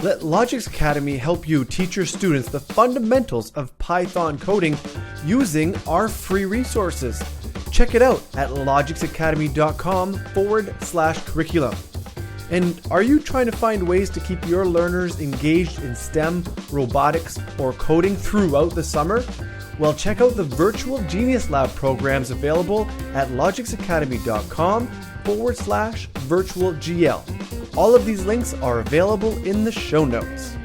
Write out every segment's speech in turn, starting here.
Let Logix Academy help you teach your students the fundamentals of Python coding using our free resources. Check it out at logixacademy.com/curriculum. And are you trying to find ways to keep your learners engaged in STEM, robotics, or coding throughout the summer? Well, check out the Virtual Genius Lab programs available at logixacademy.com/virtualgl. All of these links are available in the show notes.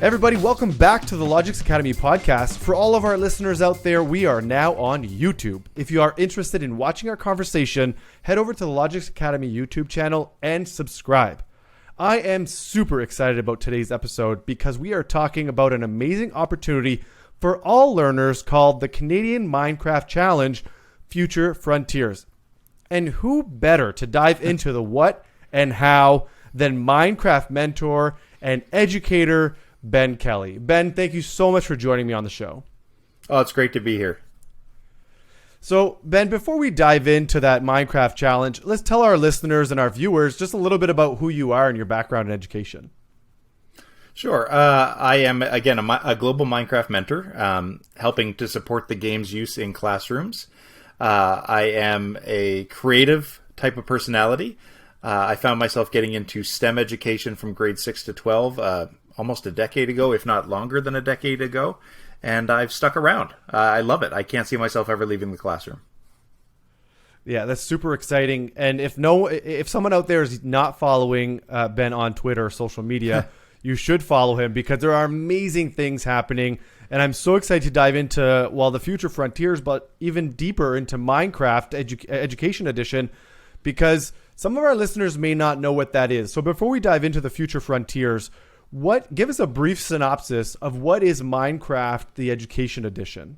Everybody, welcome back to the Logix Academy podcast. For all of our listeners out there, we are now on YouTube. If you are interested in watching our conversation, head over to the Logix Academy YouTube channel and subscribe. I am super excited about today's episode because we are talking about an amazing opportunity for all learners called the Canadian Minecraft Challenge Future Frontiers. And who better to dive into the what and how than Minecraft mentor and educator Ben Kelly. Ben, thank you so much for joining me on the show. Oh, it's great to be here. So, Ben, before we dive into that Minecraft challenge, let's tell our listeners and our viewers just a little bit about who you are and your background in education. Sure. I am, again, a global Minecraft mentor, helping to support the game's use in classrooms. I am a creative type of personality. I found myself getting into STEM education from grade 6 to 12 almost a decade ago, if not longer than a decade ago, and I've stuck around. I love it. I can't see myself ever leaving the classroom. Yeah, that's super exciting. And if someone out there is not following Ben on Twitter or social media, you should follow him because there are amazing things happening. And I'm so excited to dive into, the Future Frontiers, but even deeper into Minecraft Education Edition, because some of our listeners may not know what that is. So before we dive into the Future Frontiers, give us a brief synopsis of what is Minecraft, the Education Edition.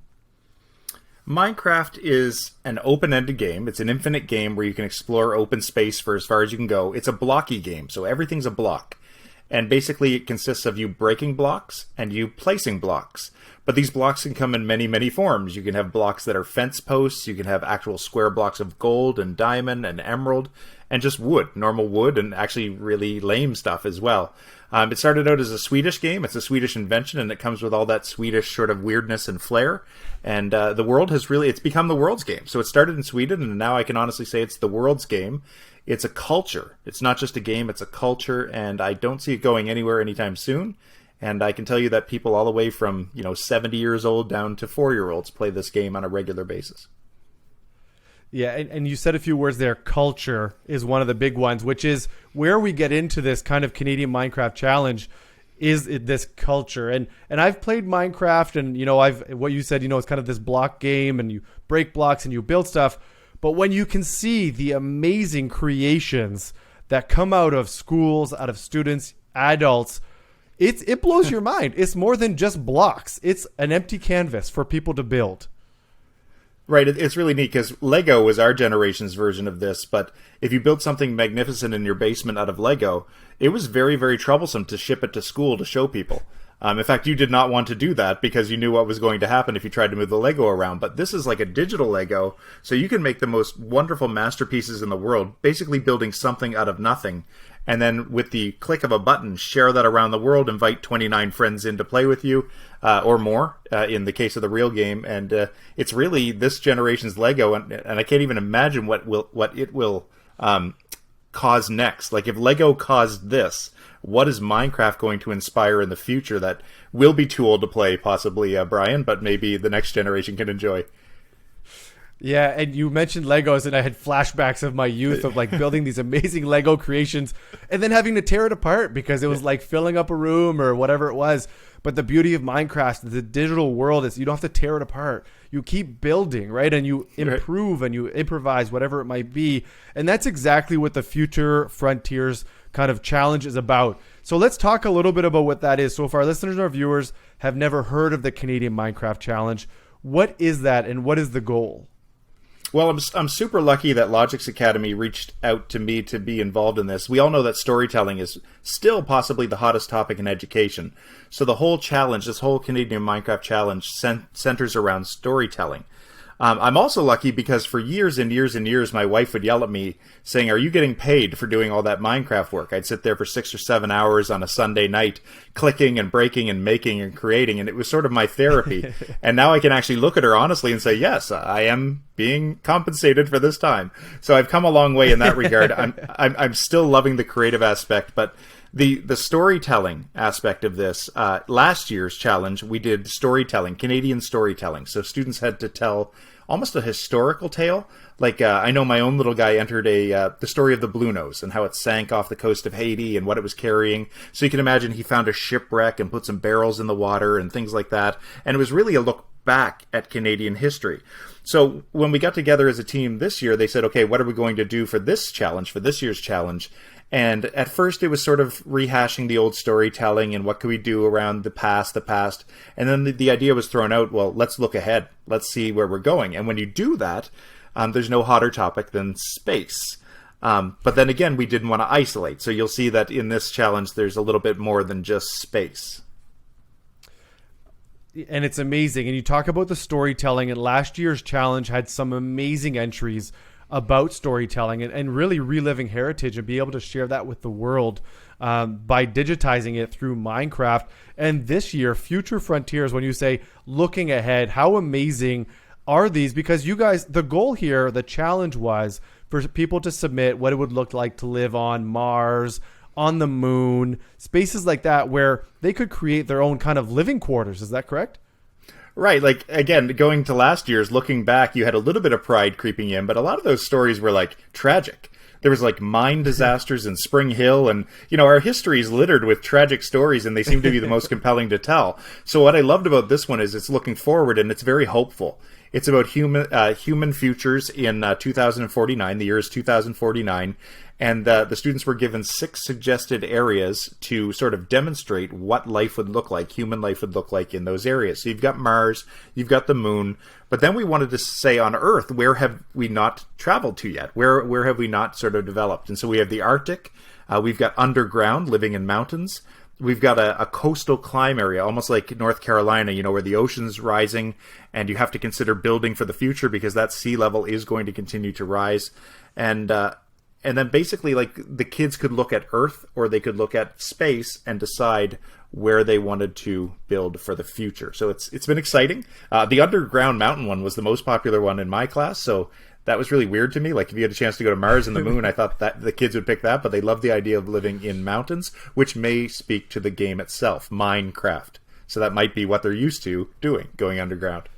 Minecraft is an open-ended game. It's an infinite game where you can explore open space for as far as you can go. It's a blocky game, so everything's a block. And basically it consists of you breaking blocks and you placing blocks. But these blocks can come in many, many forms. You can have blocks that are fence posts. You can have actual square blocks of gold and diamond and emerald and just wood, normal wood, and actually really lame stuff as well. It started out as a Swedish game. It's a Swedish invention, and it comes with all that Swedish sort of weirdness and flair. And the world it's become the world's game. So it started in Sweden, and now I can honestly say it's the world's game. It's a culture. It's not just a game, it's a culture, and I don't see it going anywhere anytime soon. And I can tell you that people all the way from 70 years old down to 4-year-olds play this game on a regular basis. Yeah, and you said a few words there. Culture is one of the big ones, which is where we get into this kind of Canadian Minecraft challenge is this culture. And I've played Minecraft, and what you said, it's kind of this block game, and you break blocks and you build stuff. But when you can see the amazing creations that come out of schools, out of students, adults, it blows your mind. It's more than just blocks. It's an empty canvas for people to build. Right, it's really neat because Lego was our generation's version of this, but if you built something magnificent in your basement out of Lego, it was very, very troublesome to ship it to school to show people. In fact, you did not want to do that because you knew what was going to happen if you tried to move the Lego around. But this is like a digital Lego, so you can make the most wonderful masterpieces in the world, basically building something out of nothing. And then with the click of a button, share that around the world, invite 29 friends in to play with you, or more, in the case of the real game. And it's really this generation's Lego, and I can't even imagine what it will cause next. Like if Lego caused this, what is Minecraft going to inspire in the future that we'll be too old to play, possibly, Brian, but maybe the next generation can enjoy? Yeah, and you mentioned Legos, and I had flashbacks of my youth of like building these amazing Lego creations and then having to tear it apart because it was like filling up a room or whatever it was. But the beauty of Minecraft, the digital world, is you don't have to tear it apart. You keep building, right? And you improve and you improvise, whatever it might be. And that's exactly what the Future Frontiers kind of challenge is about. So let's talk a little bit about what that is. So if our listeners and our viewers have never heard of the Canadian Minecraft Challenge, what is that and what is the goal? Well, I'm super lucky that Logix Academy reached out to me to be involved in this. We all know that storytelling is still possibly the hottest topic in education. So the whole challenge, this whole Canadian Minecraft challenge, centers around storytelling. I'm also lucky because for years and years and years, my wife would yell at me saying, "Are you getting paid for doing all that Minecraft work?" I'd sit there for 6 or 7 hours on a Sunday night, clicking and breaking and making and creating, and it was sort of my therapy. And now I can actually look at her honestly and say, yes, I am being compensated for this time. So I've come a long way in that regard. I'm still loving the creative aspect, but the storytelling aspect of this, last year's challenge, we did storytelling, Canadian storytelling. So students had to tell almost a historical tale. Like, I know my own little guy entered the story of the Blue Nose and how it sank off the coast of Haiti and what it was carrying. So you can imagine he found a shipwreck and put some barrels in the water and things like that. And it was really a look back at Canadian history. So when we got together as a team this year, they said, okay, what are we going to do for this challenge, for this year's challenge? And at first it was sort of rehashing the old storytelling and what could we do around the past. And then the idea was thrown out, well, let's look ahead. Let's see where we're going. And when you do that, there's no hotter topic than space. But then again, we didn't want to isolate. So you'll see that in this challenge, there's a little bit more than just space. And it's amazing. And you talk about the storytelling, and last year's challenge had some amazing entries about storytelling and really reliving heritage and be able to share that with the world by digitizing it through Minecraft. And this year, Future Frontiers, when you say looking ahead, how amazing are these? Because you guys, the goal here, the challenge was for people to submit what it would look like to live on Mars, on the moon, spaces like that where they could create their own kind of living quarters. Is that correct? Right. Like, again, going to last year's, looking back, you had a little bit of pride creeping in, but a lot of those stories were like tragic. There was like mine disasters in Spring Hill, and, you know, our history is littered with tragic stories, and they seem to be the most compelling to tell. So what I loved about this one is it's looking forward, and it's very hopeful. It's about human futures in 2049. The year is 2049. And the students were given 6 suggested areas to sort of demonstrate what life would look like, human life would look like in those areas. So you've got Mars, you've got the moon, but then we wanted to say on Earth, where have we not traveled to yet? Where have we not sort of developed? And so we have the Arctic, we've got underground, living in mountains. We've got a coastal climb area, almost like North Carolina, you know, where the ocean's rising and you have to consider building for the future because that sea level is going to continue to rise. And then basically, like, the kids could look at Earth or they could look at space and decide where they wanted to build for the future. So it's been exciting. The underground mountain one was the most popular one in my class, so that was really weird to me. Like, if you had a chance to go to Mars and the moon, I thought that the kids would pick that, but they love the idea of living in mountains, which may speak to the game itself, Minecraft. So that might be what they're used to doing, going underground.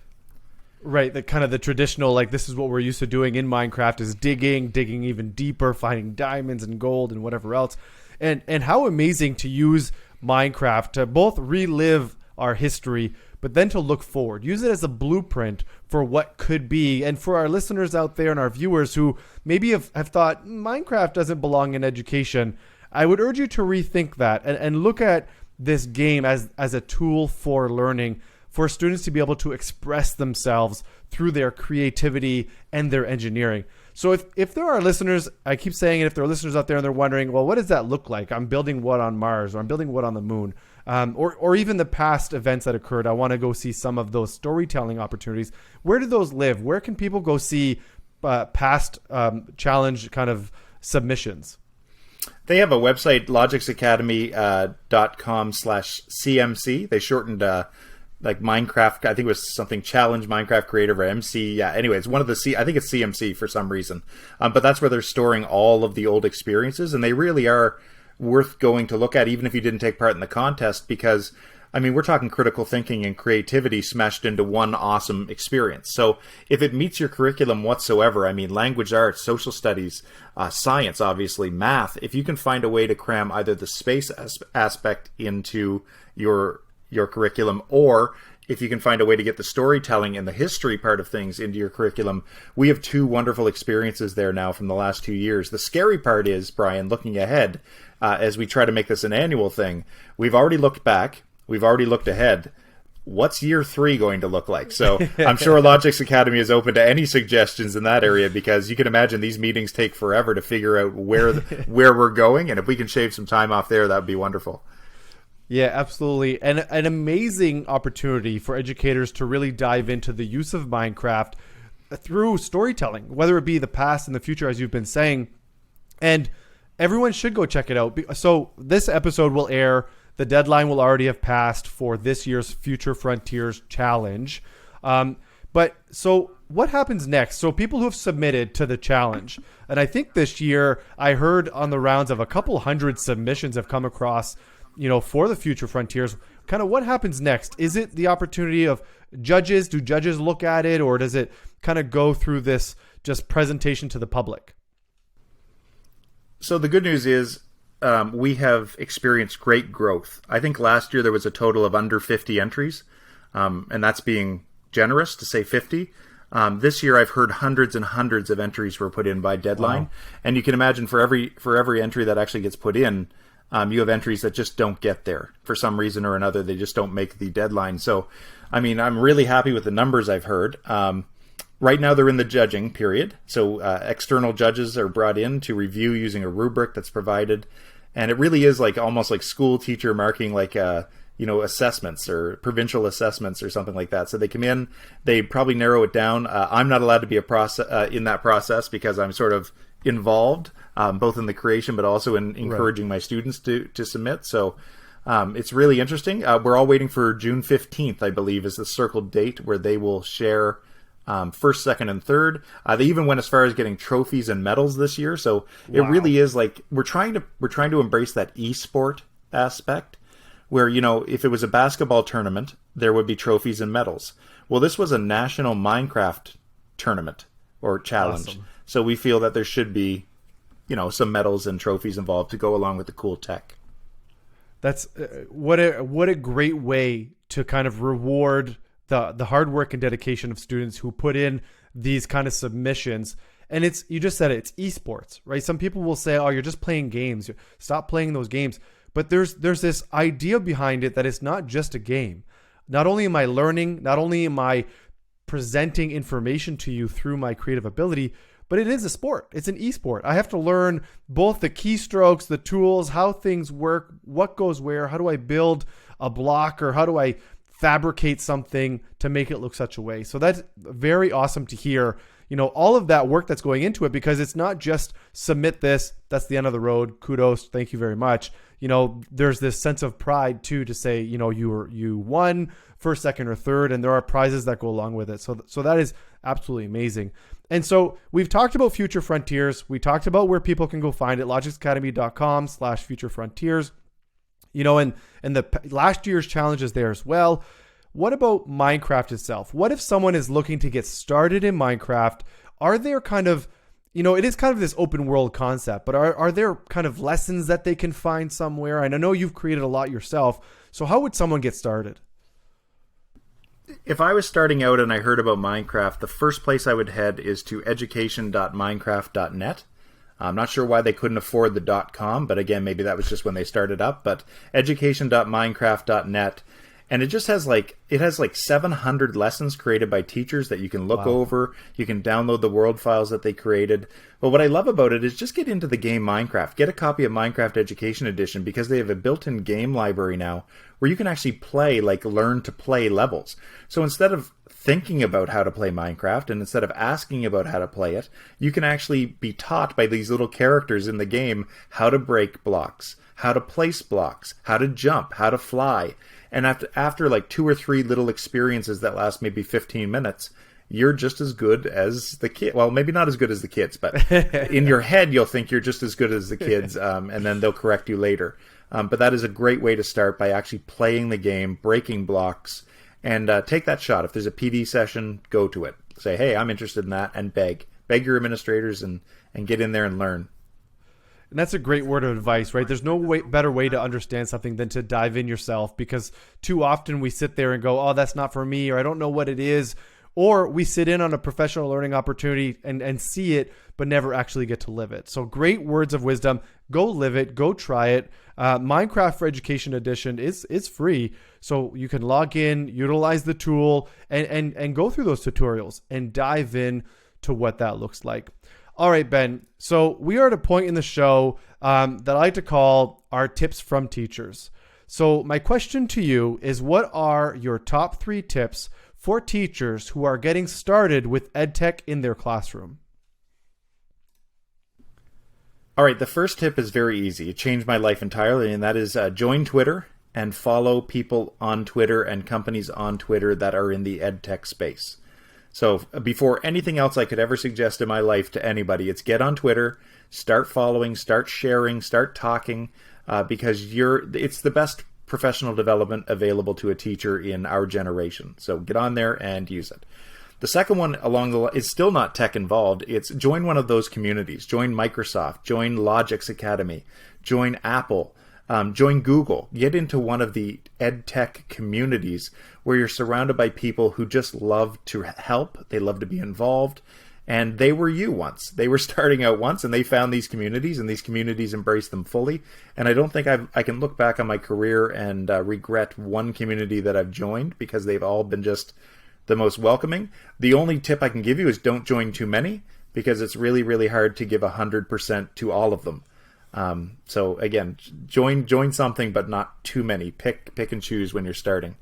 Right, the kind of the traditional, like, this is what we're used to doing in Minecraft is digging even deeper, finding diamonds and gold and whatever else. And how amazing to use Minecraft to both relive our history, but then to look forward. Use it as a blueprint for what could be. And for our listeners out there and our viewers who maybe have thought Minecraft doesn't belong in education, I would urge you to rethink that and look at this game as a tool for learning, for students to be able to express themselves through their creativity and their engineering. So if there are listeners, I keep saying it, if there are listeners out there and they're wondering, well, what does that look like? I'm building what on Mars, or I'm building what on the moon, or even the past events that occurred. I want to go see some of those storytelling opportunities. Where do those live? Where can people go see past challenge kind of submissions? They have a website, logixacademy.com/CMC. They shortened like Minecraft, I think it was something Challenge Minecraft Creative or MC. Yeah, anyway, it's one of the I think it's CMC for some reason. But that's where they're storing all of the old experiences, and they really are worth going to look at, even if you didn't take part in the contest, because, I mean, we're talking critical thinking and creativity smashed into one awesome experience. So if it meets your curriculum whatsoever, I mean, language arts, social studies, science, obviously, math, if you can find a way to cram either the space aspect into your curriculum, or if you can find a way to get the storytelling and the history part of things into your curriculum, we have 2 wonderful experiences there now from the last 2 years. The scary part is, Brian, looking ahead, as we try to make this an annual thing, we've already looked back, we've already looked ahead. what's year 3 going to look like? So I'm sure Logix Academy is open to any suggestions in that area, because you can imagine these meetings take forever to figure out where we're going, and if we can shave some time off there, that would be wonderful. Yeah, absolutely. And an amazing opportunity for educators to really dive into the use of Minecraft through storytelling, whether it be the past and the future, as you've been saying. And everyone should go check it out. So this episode will air. The deadline will already have passed for this year's Future Frontiers Challenge. But so what happens next? So people who have submitted to the challenge, and I think this year I heard on the rounds of a couple hundred submissions have come across, for the Future Frontiers. Kind of what happens next? Is it the opportunity of judges? Do judges look at it, or does it kind of go through this just presentation to the public? So the good news is we have experienced great growth. I think last year there was a total of under 50 entries, and that's being generous to say 50. This year I've heard hundreds and hundreds of entries were put in by deadline. Wow. And you can imagine for every entry that actually gets put in, you have entries that just don't get there for some reason or another. They just don't make the deadline. So, I mean, I'm really happy with the numbers I've heard. Right now they're in the judging period. So external judges are brought in to review using a rubric that's provided. And it really is almost like school teacher marking, assessments or provincial assessments or something like that. So they come in, they probably narrow it down. I'm not allowed to be in that process because I'm sort of involved, both in the creation, but also in encouraging my students to submit. So it's really interesting. We're all waiting for June 15th, I believe, is the circled date where they will share first, second, and third. They even went as far as getting trophies and medals this year. So It really is we're trying to embrace that esport aspect, where if it was a basketball tournament, there would be trophies and medals. Well, this was a national Minecraft tournament or challenge. Awesome. So we feel that there should be, some medals and trophies involved to go along with the cool tech. That's what a great way to kind of reward the hard work and dedication of students who put in these kind of submissions. And you just said it, it's esports, right? Some people will say, oh, you're just playing games. Stop playing those games. But there's this idea behind it that it's not just a game. Not only am I learning, not only am I presenting information to you through my creative ability, but it is a sport. It's an esport. I have to learn both the keystrokes, the tools, how things work, what goes where, how do I build a block, or how do I fabricate something to make it look such a way. So that's very awesome to hear, all of that work that's going into it, because it's not just submit this, that's the end of the road. Kudos. Thank you very much. There's this sense of pride too, to say, you won first, second, or third, and there are prizes that go along with it. So that is absolutely amazing. And so we've talked about Future Frontiers. We talked about where people can go find it, logixacademy.com/Future Frontiers. And the last year's challenge is there as well. What about Minecraft itself? What if someone is looking to get started in Minecraft? Are there kind of, it is kind of this open world concept, but are there kind of lessons that they can find somewhere? And I know you've created a lot yourself. So how would someone get started? If I was starting out and I heard about Minecraft, the first place I would head is to education.minecraft.net. I'm not sure why they couldn't afford the .com, but again, maybe that was just when they started up. But education.minecraft.net, and it just has 700 lessons created by teachers that you can look over. You can download the world files that they created. But what I love about it is just get into the game Minecraft. Get a copy of Minecraft Education Edition, because they have a built-in game library now where you can actually play learn to play levels. So instead of thinking about how to play Minecraft, and instead of asking about how to play it, you can actually be taught by these little characters in the game how to break blocks, how to place blocks, how to jump, how to fly. And after 2 or 3 little experiences that last maybe 15 minutes, you're just as good as the kid. Well, maybe not as good as the kids, but in your head, you'll think you're just as good as the kids, and then they'll correct you later. But that is a great way to start, by actually playing the game, breaking blocks, and take that shot. If there's a PD session, go to it. Say, hey, I'm interested in that, and beg your administrators and get in there and learn. And that's a great word of advice, right? There's no better way to understand something than to dive in yourself, because too often we sit there and go, oh, that's not for me, or I don't know what it is. or we sit in on a professional learning opportunity and see it, but never actually get to live it. So great words of wisdom. Go live it. Go try it. Minecraft for Education Edition is free. So you can log in, utilize the tool, and go through those tutorials and dive in to what that looks like. All right, Ben. So we are at a point in the show that I like to call our tips from teachers. So my question to you is, what are your top 3 tips for teachers who are getting started with EdTech in their classroom? All right, the first tip is very easy. It changed my life entirely, and that is join Twitter and follow people on Twitter and companies on Twitter that are in the EdTech space. So before anything else I could ever suggest in my life to anybody, it's get on Twitter, start following, start sharing, start talking, because it's the best professional development available to a teacher in our generation. So get on there and use it. The second one along the line is still not tech involved. It's join one of those communities. Join Microsoft, join Logix Academy, join Apple, join Google. Get into one of the EdTech communities where you're surrounded by people who just love to help. They love to be involved. And they were you once. They were starting out once, and they found these communities, and these communities embraced them fully. And I don't think I can look back on my career and regret one community that I've joined, because they've all been just the most welcoming. The only tip I can give you is don't join too many, because it's really, really hard to give 100% to all of them. So again, join something, but not too many. Pick and choose when you're starting.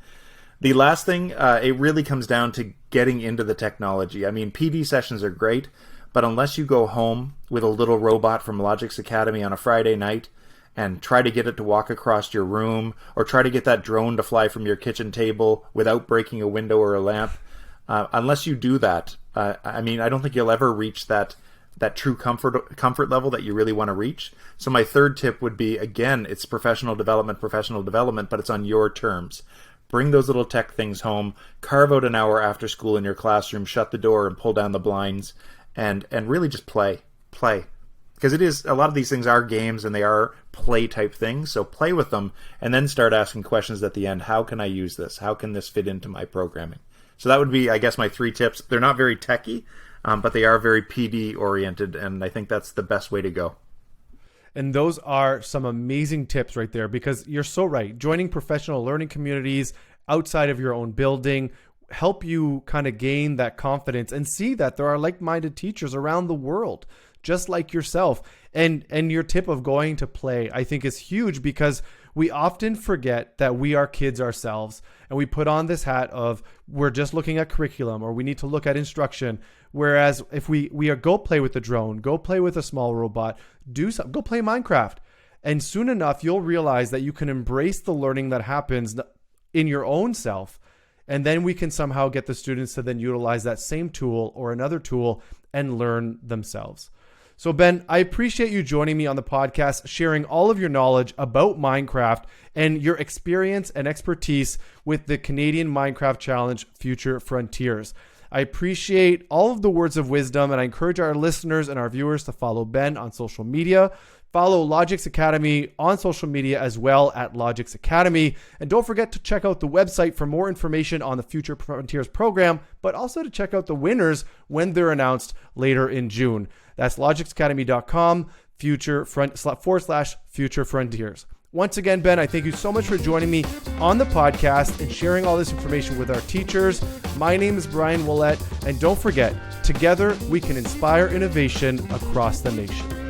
The last thing, it really comes down to getting into the technology. I mean, PD sessions are great, but unless you go home with a little robot from Logix Academy on a Friday night and try to get it to walk across your room, or try to get that drone to fly from your kitchen table without breaking a window or a lamp, unless you do that, I don't think you'll ever reach that true comfort level that you really want to reach. So my third tip would be, again, it's professional development, but it's on your terms. Bring those little tech things home, carve out an hour after school in your classroom, shut the door and pull down the blinds, and really just play. Because a lot of these things are games and they are play type things, so play with them and then start asking questions at the end. How can I use this? How can this fit into my programming? So that would be, I guess, my 3 tips. They're not very techy, but they are very PD oriented, and I think that's the best way to go. And those are some amazing tips right there, because you're so right. Joining professional learning communities outside of your own building help you kind of gain that confidence and see that there are like-minded teachers around the world, just like yourself. And your tip of going to play, I think, is huge, because we often forget that we are kids ourselves, and we put on this hat of we're just looking at curriculum, or we need to look at instruction. Whereas if we go play with the drone, go play with a small robot, go play Minecraft. And soon enough, you'll realize that you can embrace the learning that happens in your own self. And then we can somehow get the students to then utilize that same tool or another tool and learn themselves. So Ben, I appreciate you joining me on the podcast, sharing all of your knowledge about Minecraft and your experience and expertise with the Canadian Minecraft Challenge Future Frontiers. I appreciate all of the words of wisdom, and I encourage our listeners and our viewers to follow Ben on social media. Follow Logix Academy on social media as well at Logix Academy. And don't forget to check out the website for more information on the Future Frontiers program, but also to check out the winners when they're announced later in June. That's logixacademy.com /Future Frontiers. Once again, Ben, I thank you so much for joining me on the podcast and sharing all this information with our teachers. My name is Brian Willett, and don't forget, together we can inspire innovation across the nation.